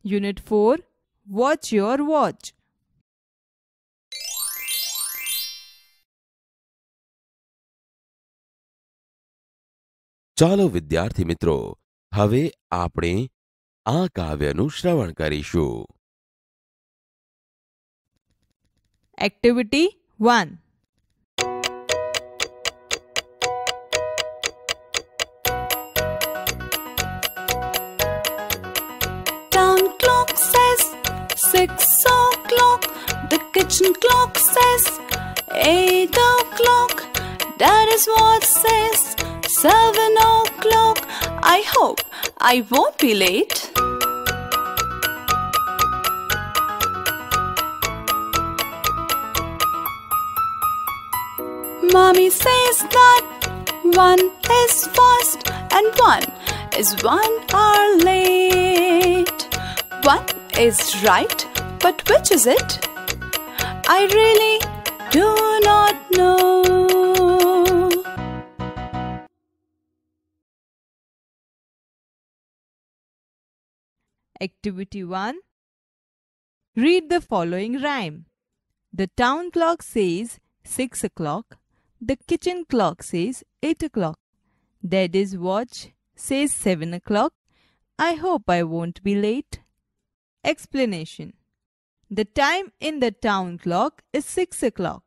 Unit 4. Watch your watch. ચાલો વિદ્યાર્થી મિત્રો, હવે આપણે આ કાવ્યનું શ્રવણ કરીશું. Activity 1. Town clock says 6 o'clock. The kitchen clock says 8 o'clock. Daddy's watch says 7 o'clock. I hope I won't be late. Mommy says that 1 is fast and 1 is 1 hour late. 1 is right, but which is it? I really do not know. Activity 1. Read the following rhyme. The town clock says 6 o'clock. The kitchen clock says 8 o'clock. Daddy's watch says 7 o'clock. I hope I won't be late. Explanation. The time in the town clock is 6 o'clock,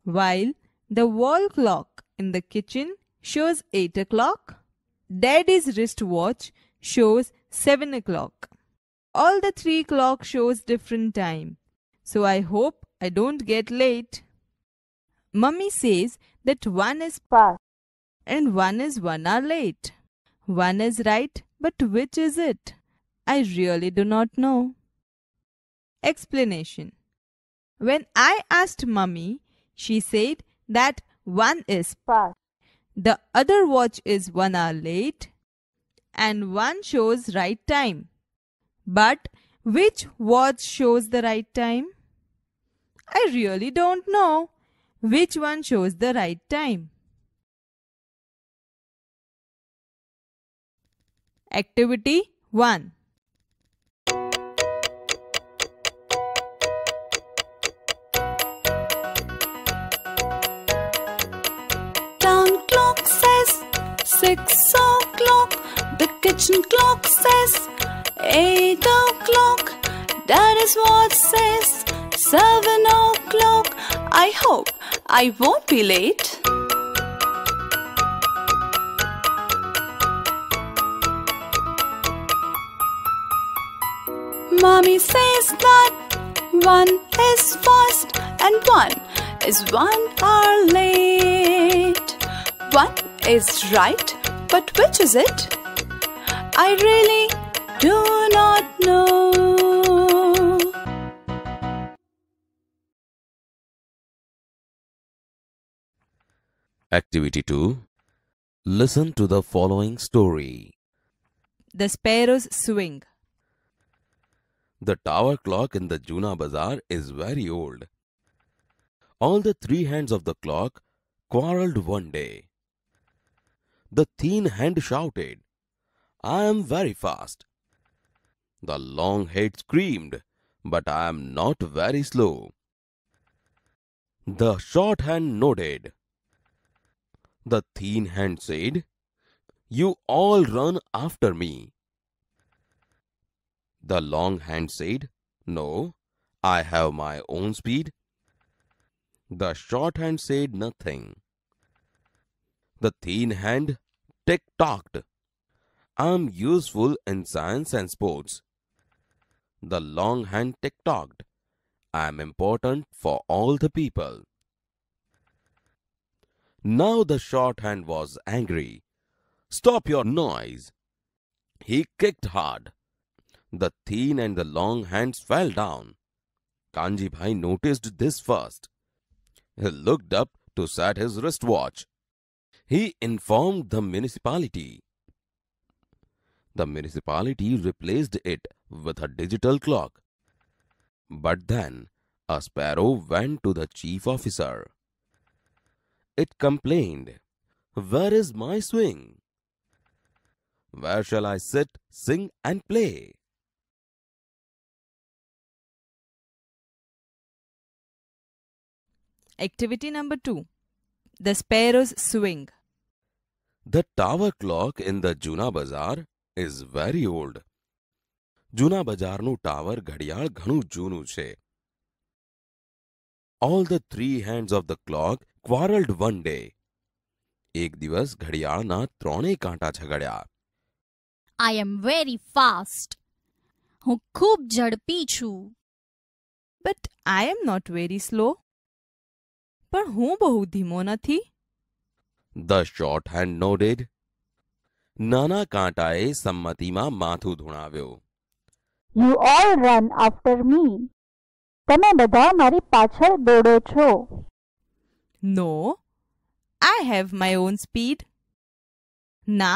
while the wall clock in the kitchen shows 8 o'clock. Daddy's wristwatch shows 7 o'clock. All the 3 clocks shows different time, so I hope I don't get late. Mummy says that 1 is fast and 1 is 1 hour late. 1 is right, but which is it? I really do not know. Explanation. When I asked Mummy, she said that 1 is fast. The other watch is 1 hour late and 1 shows right time. But which watch shows the right time? I really don't know which one shows the right time. Activity 1. Town clock says 6 o'clock. The kitchen clock says 8 o'clock. Daddy's watch says 7 o'clock. I hope I won't be late. Mommy says that 1 is fast and 1 is 1 hour late. 1 is right, but which is it? I really do not know. Activity 2. Listen to the following story. The sparrows swing. The tower clock in the Juna Bazaar is very old. All the 3 hands of the clock quarreled one day. The thin hand shouted, "I am very fast." The long head screamed, "But I am not very slow." The short hand nodded. The thin hand said, "You all run after me." The long hand said, "No, I have my own speed." The short hand said nothing. The thin hand tick-tocked, "I am useful in science and sports." The long hand tick-tocked, "I am important for all the people." Now the short hand was angry. "Stop your noise." He kicked hard. The thin and the long hands fell down. Kanji Bhai noticed this first. He looked up to set his wristwatch. He informed the municipality. The municipality replaced it with a digital clock. But then a sparrow went to the chief officer. It complained, "Where is my swing? Where shall I sit, sing and play?" Activity number 2. The sparrows swing. The tower clock in the Juna Bazaar is very old. જૂના બજારનું tower ઘડિયાળ ઘણું જૂનું છે. All the three hands of the clock quarreled one day. એક દિવસ ઘડિયાળના ત્રણેય કાંટા ઝઘડ્યા. I am very fast. હું ખૂબ ઝડપી છું. But I am not very slow. પણ હું બહુ ધીમો નથી. The short hand nodded. નાના કાંટાએ સંમતિમાં માથું ધુણાવ્યું. You all run after me. તમે બધા મારી પાછળ દોડો છો. No, I have my own speed. ના,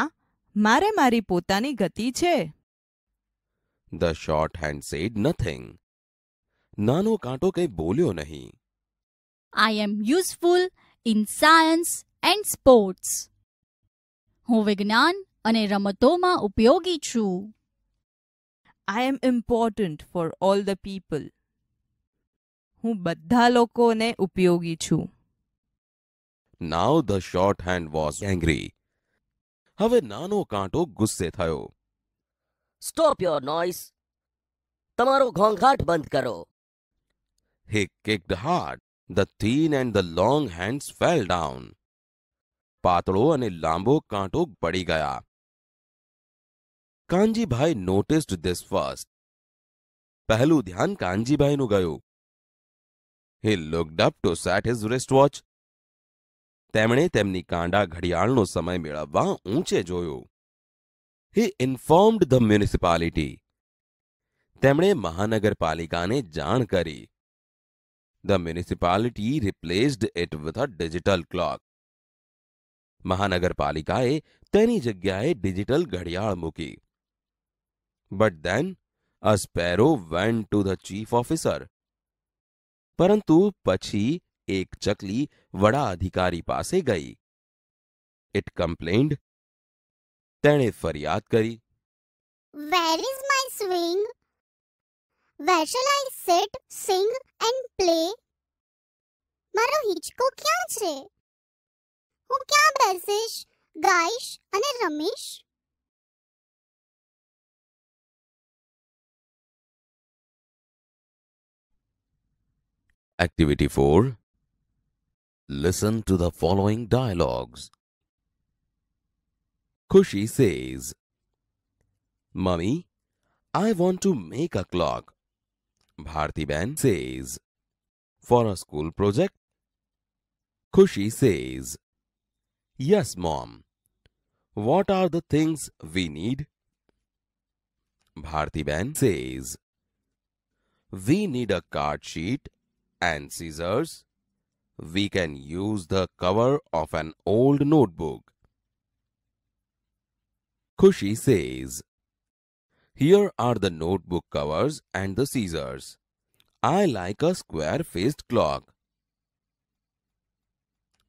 મારે મારી પોતાની ગતિ છે. The short hand said nothing. નાનો કાંટો કંઈ બોલ્યો નહીં. I am useful in science and sports. હું વિજ્ઞાન અને રમતોમાં ઉપયોગી છું. I am important for all the people. હું બધા લોકોને ઉપયોગી છું. Now the short hand was angry. હવે નાનો કાંટો ગુસ્સે થયો. Stop your noise. તમારો ઘોંઘાટ બંધ કરો. He kicked hard. The thin and the long hands fell down. પાતળો અને લાંબો કાંટો પડી ગયા. Kanjibhai noticed this first. પહેલું ધ્યાન કાનજીભાઈનું ગયું. He looked up to set his wristwatch. તેમણે તેમની કાંડા ઘડિયાળનો સમય મેળવવા ઊંચે જોયું. He informed the municipality. તેમણે મહાનગરપાલિકાને જાણ કરી. The municipality replaced it with a digital clock. મહાનગરપાલિકાએ તેની જગ્યાએ ડિજિટલ ઘડિયાળ મૂકી. But then a sparrow went to the chief officer. પરંતુ પછી એક ચકલી વડા અધિકારી પાસે ગઈ. It complained. તેણે ફરિયાદ કરી. Where is my swing? Where shall I sit, sing and play? મારો હિંચકો ક્યાં છે? હું ક્યાં બેસીશ, ગાઈશ અને રમીશ? Activity 4. Listen to the following dialogues. Khushi says, Mummy, I want to make a clock. Bharti Bain says, for a school project? Khushi says, yes, Mom. What are the things we need? Bharti Bain says, we need a card sheet and scissors. We can use the cover of an old notebook. Khushi says, here are the notebook covers and the scissors. I like a square-faced clock.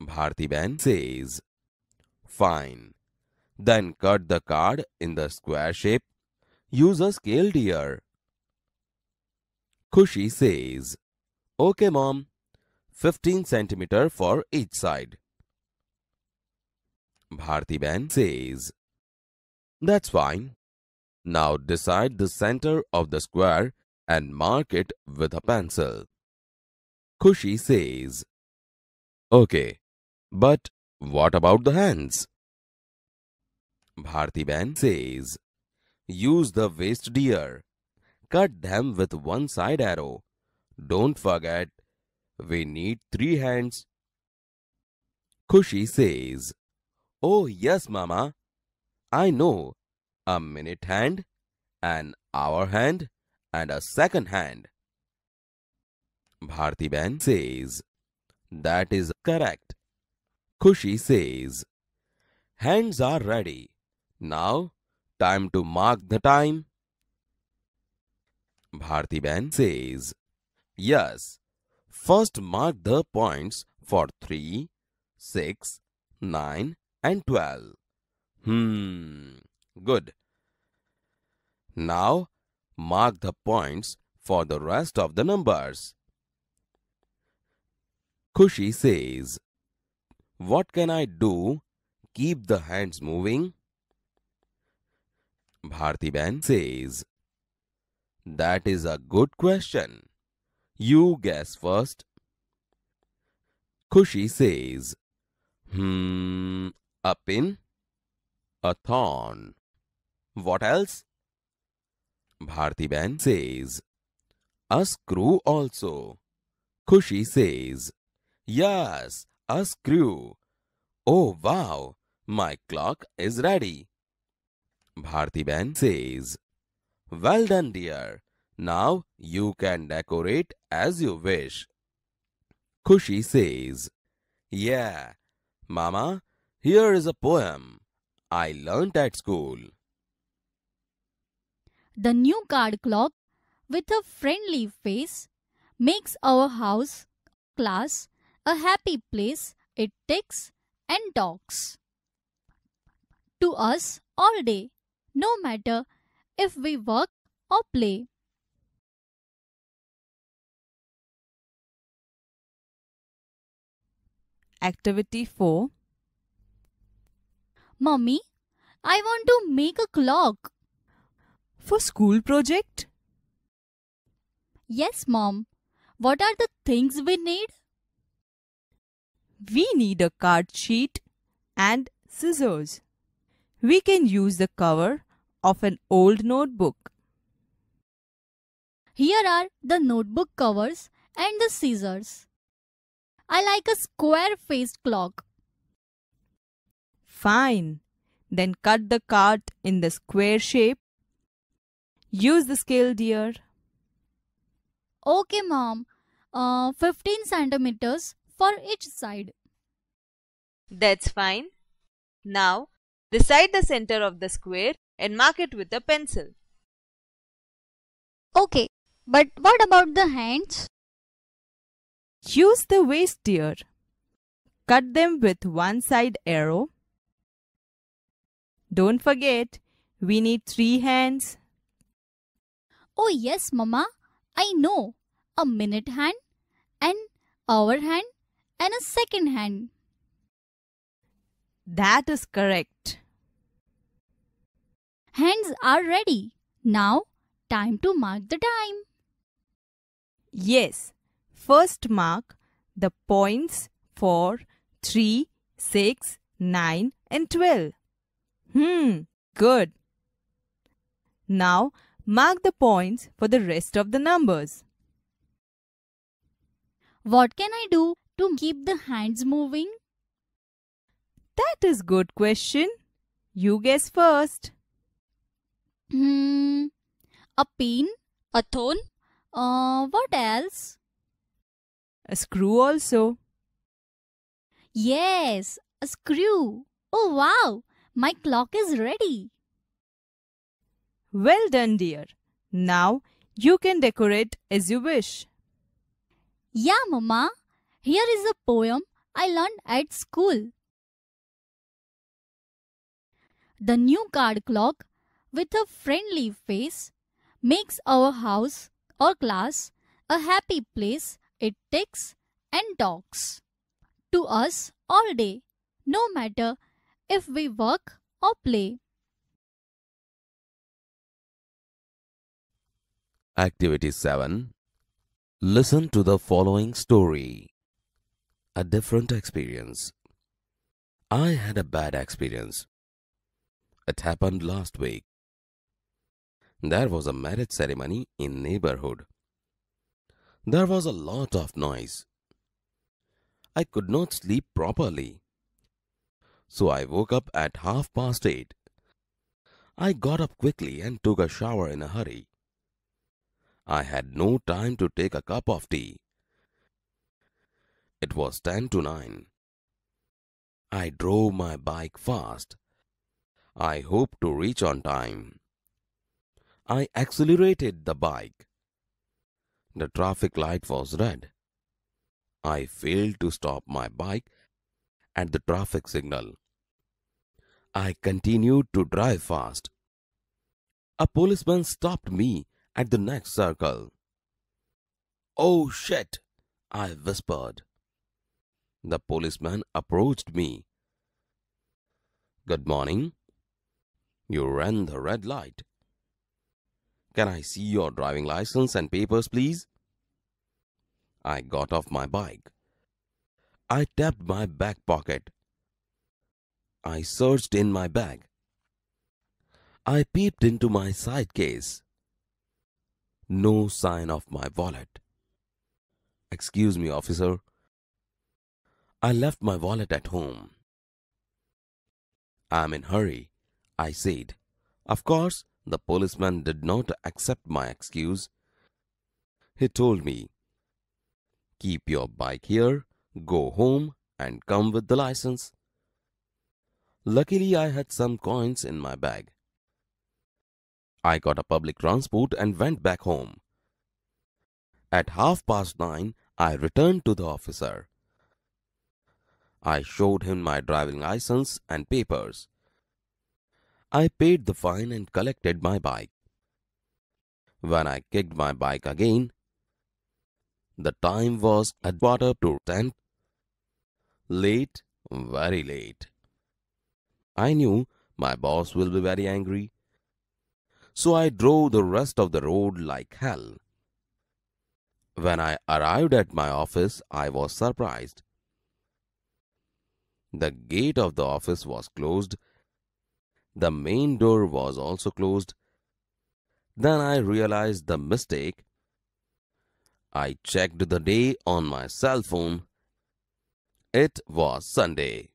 Bharti Bain says, fine. Then cut the card in the square shape. Use a scale, dear. Khushi says, okay, Mom. 15 centimeter for each side. Bharti Bain says, that's fine. Now decide the center of the square and mark it with a pencil. Khushi says, okay, but what about the hands? Bharti Bain says, use the waist, dear. Cut them with one side arrow. Don't forget, we need 3 hands. Khushi says, oh yes, Mama. I know. A minute hand, an hour hand, and a second hand. Bharti Bain says, that is correct. Khushi says, hands are ready. Now, time to mark the time. Bharti Bain says, yes. First mark the points for 3, 6, 9 and 12. Good. Now, mark the points for the rest of the numbers. Khushi says, "What can I do? Keep the hands moving?" Bharti says, "That is a good question. You guess first." Khushi says, A pin, a thorn. What else?" Bharti says, "A screw also." Khushi says, "Yes, a screw. Oh wow, my clock is ready." Bharti says, "Well done, dear. Now you can decorate as you wish." Khushi says, "Yeah, Mama, here is a poem I learnt at school." The new card clock with a friendly face makes our house, class, a happy place. It ticks and talks to us all day, no matter if we work or play. Activity 4. Mummy, I want to make a clock. For school project? Yes, Mom. What are the things we need? We need a card sheet and scissors. We can use the cover of an old notebook. Here are the notebook covers and the scissors. I like a square-faced clock. Fine. Then cut the card in the square shape. Use the scale, dear. Okay, Mom. 15 centimeters for each side. That's fine. Now, decide the center of the square and mark it with a pencil. Okay, but what about the hands? Use the waist, dear. Cut them with one side arrow. Don't forget, we need 3 hands. Oh yes, Mama. I know. A minute hand, an hour hand, and a second hand. That is correct. Hands are ready. Now, time to mark the time. Yes. First mark the points for 3, 6, 9 and 12. Good. Now mark the points for the rest of the numbers. What can I do to keep the hands moving? That is good question. You guess first. A pin, a thorn. What else? A screw also. Yes, a screw. Oh wow, my clock is ready. Well done, dear. Now you can decorate as you wish. Yeah, Mama. Here is a poem I learned at school. The new card clock with a friendly face makes our house or class a happy place. It ticks and talks to us all day, no matter if we work or play. Activity 7. Listen to the following story. A different experience. I had a bad experience. It happened last week. There was a marriage ceremony in neighborhood. There was a lot of noise. I could not sleep properly. So I woke up at 8:30. I got up quickly and took a shower in a hurry. I had no time to take a cup of tea. It was 10 to 9. I drove my bike fast. I hoped to reach on time. I accelerated the bike. The traffic light was red. I failed to stop my bike at the traffic signal. I continued to drive fast. A policeman stopped me at the next circle. "Oh shit," I whispered. The policeman approached me. Good morning. You ran the red light. Can I see your driving license and papers, please? I got off my bike. I tapped my back pocket. I searched in my bag. I peeped into my side case. No sign of my wallet. Excuse me, officer. I left my wallet at home. I'm in a hurry, I said. Of course, the policeman did not accept my excuse. He told me, keep your bike here, go home and come with the license. Luckily, I had some coins in my bag. I got a public transport and went back home. At 9:30, I returned to the officer. I showed him my driving license and papers. I paid the fine and collected my bike. When I kicked my bike again, the time was 9:45. Late, very late. I knew my boss will be very angry, so I drove the rest of the road like hell. When I arrived at my office, I was surprised. The gate of the office was closed. The main door was also closed. Then I realized the mistake. I checked the day on my cell phone. It was Sunday.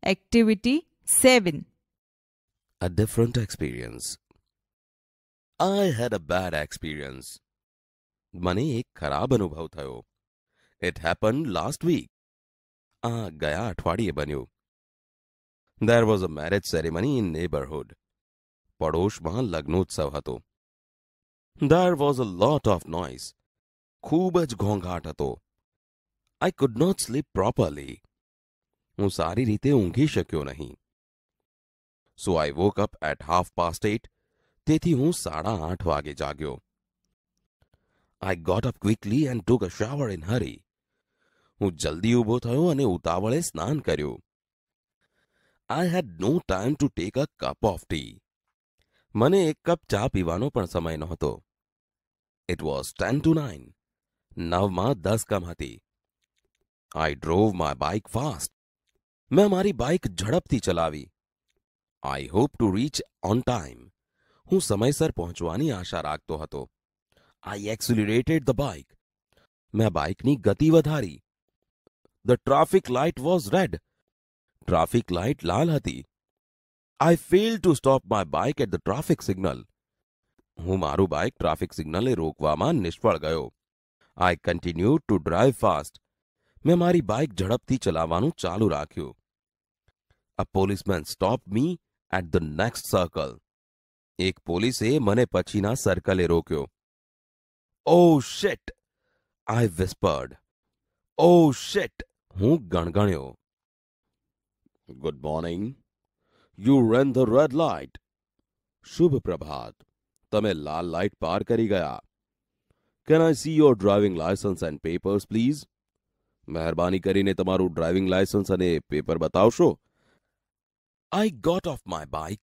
Activity 7. A different experience. I had a bad experience. મને એક ખરાબ અનુભવ થયો. It happened last week. ગયા અઠવાડિયે બન્યું. There was a marriage ceremony in neighborhood. પડોશમાં લગ્નોત્સવ હતો. There was a lot of noise. ખૂબ જ ઘોંઘાટ હતો. I could not sleep properly. હું સારી રીતે ઊંઘી શક્યો નહીં. So I woke up at 8:30. તેથી હું 8:30 વાગે જાગ્યો. I got up quickly and took a shower in hurry. હું જલ્દી ઊભો થયો અને ઉતાવળે સ્નાન કર્યું. I had no time to take a cup of tea. મને એક કપ ચા પીવાનો પણ સમય નહોતો. It was 10:09. 9:10 કમ હતી. I drove my bike fast. મેં મારી બાઇક ઝડપથી ચલાવી. I hope to reach on time. હું સમયસર પહોંચવાની આશા રાખતો હતો. I accelerated the bike. મેં બાઇકની ગતિ વધારી. The traffic light was red. Traffic light લાલ હતી. I failed to stop my bike at the traffic signal. હું મારું બાઇક ટ્રાફિક સિગ્નલે રોકવામાં નિષ્ફળ ગયો. I continued to drive fast. મેં મારી બાઇક ઝડપથી ચલાવવાનું ચાલુ રાખ્યું. A policeman stopped me at the next circle. એક પોલીસે મને પછીના સર્કલે રોક્યો. Oh shit! I whispered. Oh shit! હું ગણગણ્યો. Good morning. You ran the red light. શુભ પ્રભાત. તમે લાલ લાઇટ પાર કરી ગયા. Can I see your driving license and papers, please? મહેરબાની કરીને તમારું ડ્રાઇવિંગ લાયસન્સ અને પેપર બતાવશો. I got off my bike.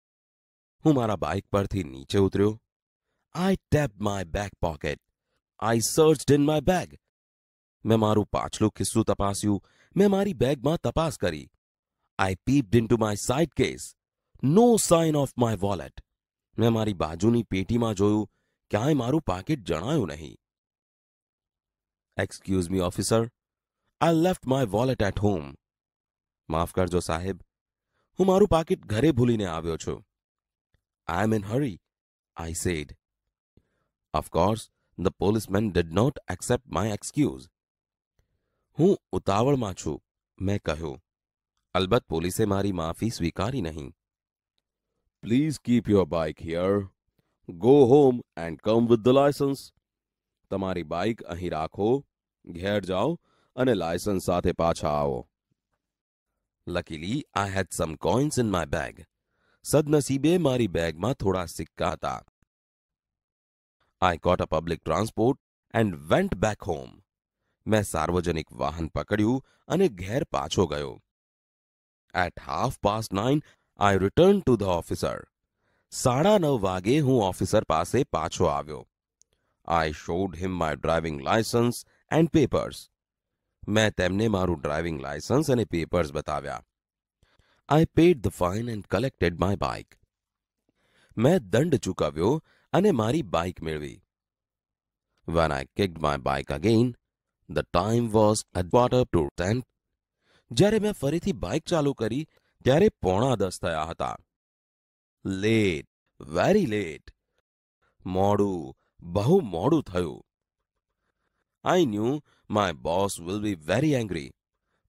હું મારા બાઇક પરથી નીચે ઉતર્યો. I tapped my back pocket. I searched in my bag. મેં મારું પાછલું ખિસ્સું તપાસ્યું. મેં મારી બેગમાં તપાસ કરી. I peeped into my side case. No sign of my wallet. મેં મારી બાજુની પેટીમાં જોયું. ક્યાંય મારું પાકીટ જણાયું નહીં. Excuse me, officer. I left my wallet at home. માફ કરજો સાહેબ. હું મારું પાકીટ ઘરે ભૂલીને આવ્યો છું. I am in hurry, I said. Of course, the policeman did not accept my excuse. હું ઉતાવળમાં છું, મેં કહ્યું. અલબત્ત પોલીસે મારી માફી સ્વીકારી નહીં. Please keep your bike here. Go home and come with the license. તમારી બાઇક અહીં રાખો, ઘેર જાઓ અને લાયસન્સ સાથે પાછા આવો. Luckily, I had some coins in my bag. સદનસીબે મારી બેગમાં થોડા સિક્કા હતા. I caught a public transport and went back home. मैं सार्वजनिक वाहन पकड़્યું અને ઘેર પાછો ગયો. At 9:30, I returned to the officer. 9:30 વાગે હું ઓફિસર પાસે પાછો આવ્યો. I showed him my driving license and papers. मैं તેમને મારું ડ્રાઇવિંગ લાયસન્સ અને પેપર્સ બતાવ્યા. I paid the fine and collected my bike. मैं દંડ ચૂકવ્યો અને મારી બાઇક મેળવી. When I kicked my bike again, the time was 9:45. જ્યારે મેં ફરીથી બાઇક ચાલુ કરી ત્યારે 9:45 થયા હતા. Late, very late. મોડું, બહુ મોડું થયું. I knew my boss will be very angry.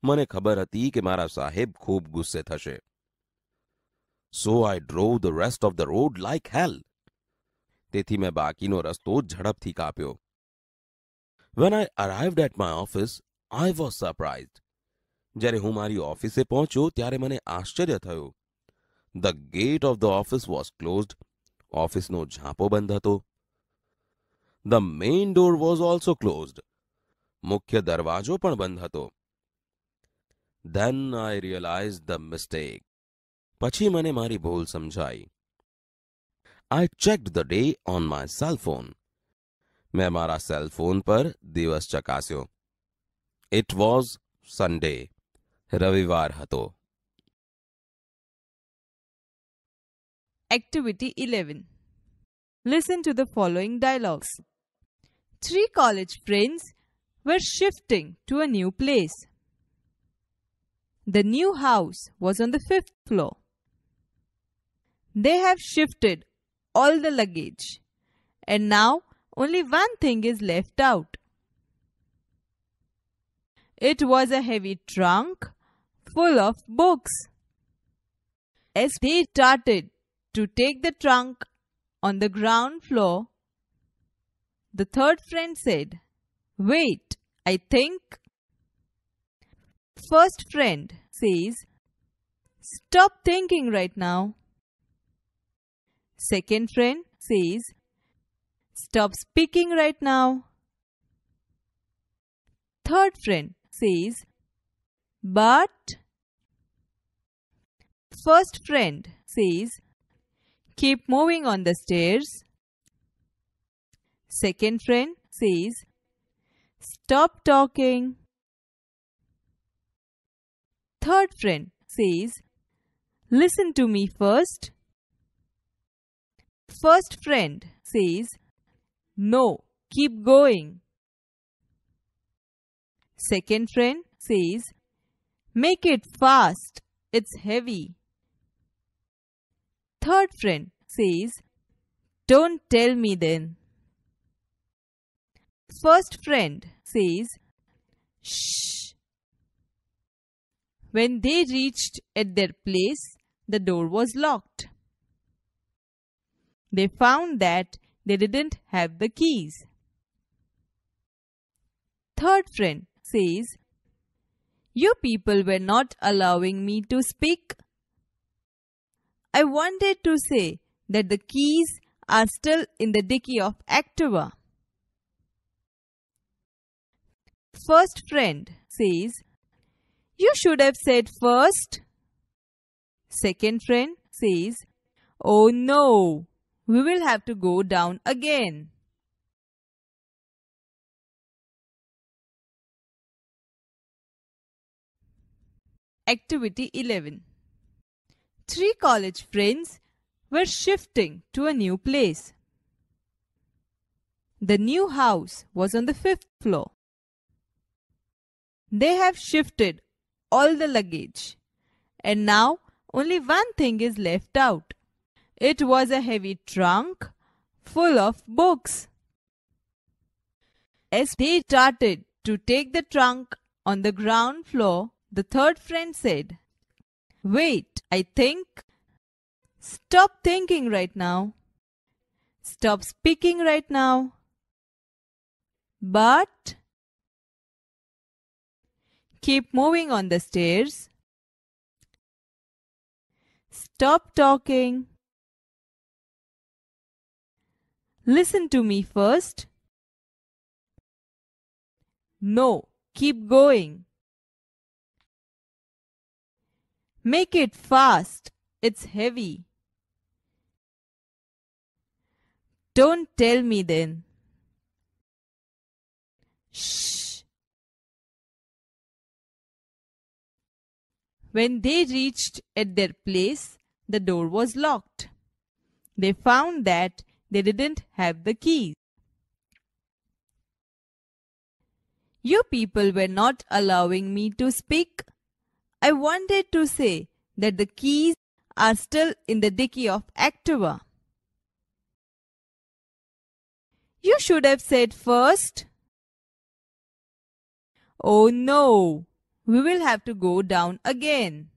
મને ખબર હતી કે મારા સાહેબ ખૂબ ગુસ્સે થશે. So I drove the rest of the road like hell. તેથી મેં બાકીનો રસ્તો ઝડપથી કાપ્યો. When I arrived at my office, I was surprised. જ્યારે હું મારી ઓફિસે પહોંચ્યો ત્યારે મને આશ્ચર્ય થયું. The gate of the office was closed. ઓફિસનો ઝાંપો બંધ હતો. The main door was also closed. મુખ્ય દરવાજો પણ બંધ હતો. Then I realized the mistake. પછી મને મારી ભૂલ સમજાઈ. I checked the day on my cell phone. मैं મારા સેલ ફોન પર દિવસ ચકાસ્યો. It was Sunday. રવિવાર હતો. Activity 11. Listen to the following dialogues. 3 college friends were shifting to a new place. The new house was on the 5th floor. They have shifted all the luggage, and now only one thing is left out. It was a heavy trunk full of books. As they started to take the trunk on the ground floor, the third friend said, "Wait, I think." First friend says, "Stop thinking right now." Second friend says, "Stop speaking right now." Third friend says, "But." First friend says, "Keep moving on the stairs." Second friend says, "Stop talking." Third friend says, "Listen to me first." First friend says, "No, keep going." Second friend says, "Make it fast, it's heavy." Third friend says, "Don't tell me then." First friend says, "Shh." When they reached at their place, the door was locked. They found that they didn't have the keys. Third friend says, "You people were not allowing me to speak. I wanted to say that the keys are still in the dicky of Activa." First friend says, "You should have said first." Second friend says, "Oh no, we will have to go down again." Activity 11. 3 college friends were shifting to a new place. The new house was on the 5th floor. They have shifted all the luggage, and now only one thing is left out. It was a heavy trunk full of books. As they started to take the trunk on the ground floor, the third friend said, "Wait, I think." Stop thinking right now. Stop speaking right now. But keep moving on the stairs. Stop talking. Listen to me first. No, keep going. Make it fast. It's heavy. Don't tell me then. Shh. When they reached at their place, the door was locked. They found that they didn't have the keys. You people were not allowing me to speak. I wanted to say that the keys are still in the dicky of Activa. You should have said first. Oh no, we will have to go down again.